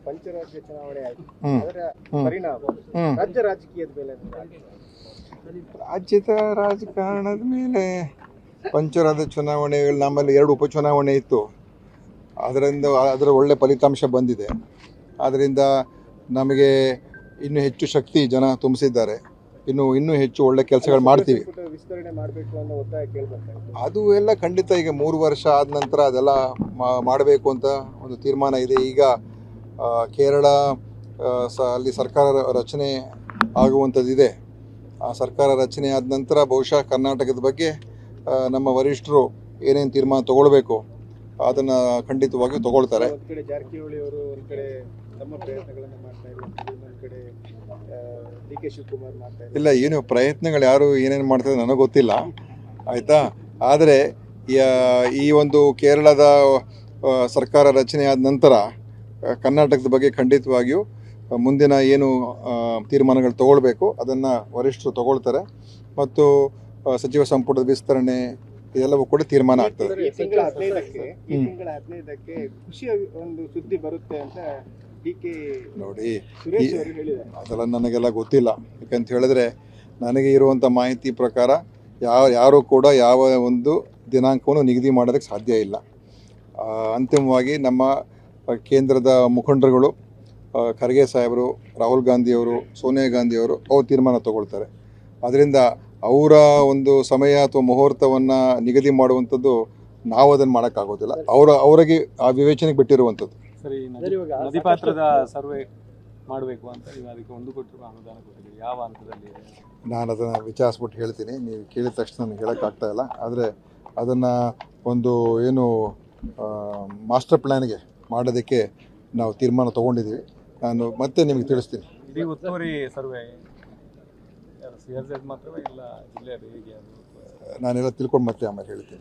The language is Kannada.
ಪಂಚರಾಜ್ಯ ಚುನಾವಣೆ ಆಯಿತು, ಅದರ ಪರಿಣಾಮ ರಾಜ್ಯ ರಾಜಕೀಯದ ಮೇಲೆ ರಾಜ್ಯದ ರಾಜಕಾರಣದ ಮೇಲೆ ಪಂಚರಾಜ್ಯ ಚುನಾವಣೆಗಳು ನಮ್ಮಲ್ಲಿ 2 ಉಪಚುನಾವಣೆ ಇತ್ತು. ಅದರ ಒಳ್ಳೆ ಫಲಿತಾಂಶ ಬಂದಿದೆ. ಆದ್ದರಿಂದ ನಮಗೆ ಇನ್ನೂ ಹೆಚ್ಚು ಶಕ್ತಿ ಜನ ತುಂಬಿಸಿದ್ದಾರೆ. ಇನ್ನೂ ಹೆಚ್ಚು ಒಳ್ಳೆ ಕೆಲಸಗಳು ಮಾಡ್ತೀವಿ. ವಿಸ್ತರಣೆ ಮಾಡಬೇಕು ಅನ್ನೋ ಒತ್ತಾಯ ಕೇಳಬೇಕಾಯ್ತು. ಅದು ಎಲ್ಲ ಖಂಡಿತ ಈಗ 3 ವರ್ಷ ಆದ ನಂತರ ಅದೆಲ್ಲ ಮಾಡಬೇಕು ಅಂತ ಒಂದು ತೀರ್ಮಾನ ಇದೆ. ಈಗ ಕೇರಳ ಅಲ್ಲಿ ಸರ್ಕಾರ ರಚನೆ ಆಗುವಂಥದ್ದಿದೆ. ಆ ಸರ್ಕಾರ ರಚನೆ ಆದ ನಂತರ ಬಹುಶಃ ಕರ್ನಾಟಕದ ಬಗ್ಗೆ ನಮ್ಮ ವರಿಷ್ಠರು ಏನೇನು ತೀರ್ಮಾನ ತಗೊಳ್ಬೇಕು ಅದನ್ನು ಖಂಡಿತವಾಗಿ ತಗೊಳ್ತಾರೆ. ಒಂದು ಕಡೆ ಜಾರಕಿಹೊಳಿ ಅವರು ಒಂದು ಕಡೆ ತಮ್ಮ ಪ್ರಯತ್ನಗಳನ್ನು ಮಾಡ್ತಾ ಇದ್ದಾರೆ, ಇನ್ನೊಂದು ಕಡೆ DK ಶಿವಕುಮಾರ್ ಮಾಡ್ತಾ ಇದ್ದಾರೆ. ಇಲ್ಲ, ಏನು ಪ್ರಯತ್ನಗಳು ಯಾರು ಏನೇನು ಮಾಡ್ತಾರೆ ನನಗೆ ಗೊತ್ತಿಲ್ಲ, ಆಯಿತಾ. ಆದರೆ ಈ ಒಂದು ಕೇರಳದ ಸರ್ಕಾರ ರಚನೆ ಆದ ನಂತರ ಕರ್ನಾಟಕದ ಬಗ್ಗೆ ಖಂಡಿತವಾಗಿಯೂ ಮುಂದಿನ ಏನು ತೀರ್ಮಾನಗಳು ತಗೊಳ್ಬೇಕು ಅದನ್ನು ವರಿಷ್ಠರು ತಗೊಳ್ತಾರೆ. ಮತ್ತು ಸಚಿವ ಸಂಪುಟದ ವಿಸ್ತರಣೆ ಇದೆಲ್ಲವೂ ಕೂಡ ತೀರ್ಮಾನ ಆಗ್ತದೆ. ಈ ತಿಂಗಳ 15ಕ್ಕೆ ಖುಷಿಯ ಒಂದು ಸುದ್ದಿ ಬರುತ್ತೆ ಅಂತ DK ನೋಡಿ, ಸುರೇಶ್ ಅವರು ಹೇಳಿದ್ದಾರೆ. ಅದೆಲ್ಲ ನನಗೆಲ್ಲ ಗೊತ್ತಿಲ್ಲ. ಯಾಕಂತ ಹೇಳಿದ್ರೆ ನನಗೆ ಇರುವಂಥ ಮಾಹಿತಿ ಪ್ರಕಾರ ಯಾರೂ ಕೂಡ ಯಾವ ಒಂದು ದಿನಾಂಕವನ್ನು ನಿಗದಿ ಮಾಡೋದಕ್ಕೆ ಸಾಧ್ಯ ಇಲ್ಲ. ಅಂತಿಮವಾಗಿ ನಮ್ಮ ಕೇಂದ್ರದ ಮುಖಂಡರುಗಳು ಖರ್ಗೆ ಸಾಹೇಬರು, ರಾಹುಲ್ ಗಾಂಧಿಯವರು, ಸೋನಿಯಾ ಗಾಂಧಿಯವರು ಅವ್ರು ತೀರ್ಮಾನ ತಗೊಳ್ತಾರೆ. ಅದರಿಂದ ಅವರ ಒಂದು ಸಮಯ ಅಥವಾ ಮುಹೂರ್ತವನ್ನು ನಿಗದಿ ಮಾಡುವಂಥದ್ದು ನಾವು ಅದನ್ನು ಮಾಡೋಕ್ಕಾಗೋದಿಲ್ಲ. ಅವರಿಗೆ ಆ ವಿವೇಚನೆಗೆ ಬಿಟ್ಟಿರುವಂಥದ್ದು. ಸರಿ, ನದಿ ಪಾತ್ರದ ಸರ್ವೆ ಮಾಡಬೇಕು ಅಂತ ನೀವು ಅದಕ್ಕೆ 1 ಕೋಟಿ ರೂಪಾಯಿ ಅನುದಾನ ಕೊಟ್ಟಿದ್ದೀರಿ, ಯಾವ ಹಂತದಲ್ಲಿ? ನಾನು ಅದನ್ನು ವಿಚಾರಿಸ್ಬಿಟ್ಟು ಹೇಳ್ತೀನಿ. ನೀವು ಕೇಳಿದ ತಕ್ಷಣ ನನಗೆ ಹೇಳೋಕ್ಕಾಗ್ತಾ ಇಲ್ಲ. ಆದರೆ ಅದನ್ನು ಒಂದು ಏನು ಮಾಸ್ಟರ್ ಪ್ಲ್ಯಾನ್ಗೆ ಮಾಡೋದಕ್ಕೆ ನಾವು ತೀರ್ಮಾನ ತೊಗೊಂಡಿದ್ದೀವಿ. ನಾನು ಮತ್ತೆ ನಿಮಗೆ ತಿಳಿಸ್ತೀನಿ. ಇಡೀ ಒತ್ತುವರಿ ಸರ್ವೆ CRZ ಮಾತ್ರವೇ ಇಲ್ಲ ಜಿಲ್ಲೆಯಲ್ಲಿ ಹೇಗೆ ಅದು? ನಾನೆಲ್ಲ ತಿಳ್ಕೊಂಡು ಮತ್ತೆ ಆಮೇಲೆ ಹೇಳ್ತೀನಿ.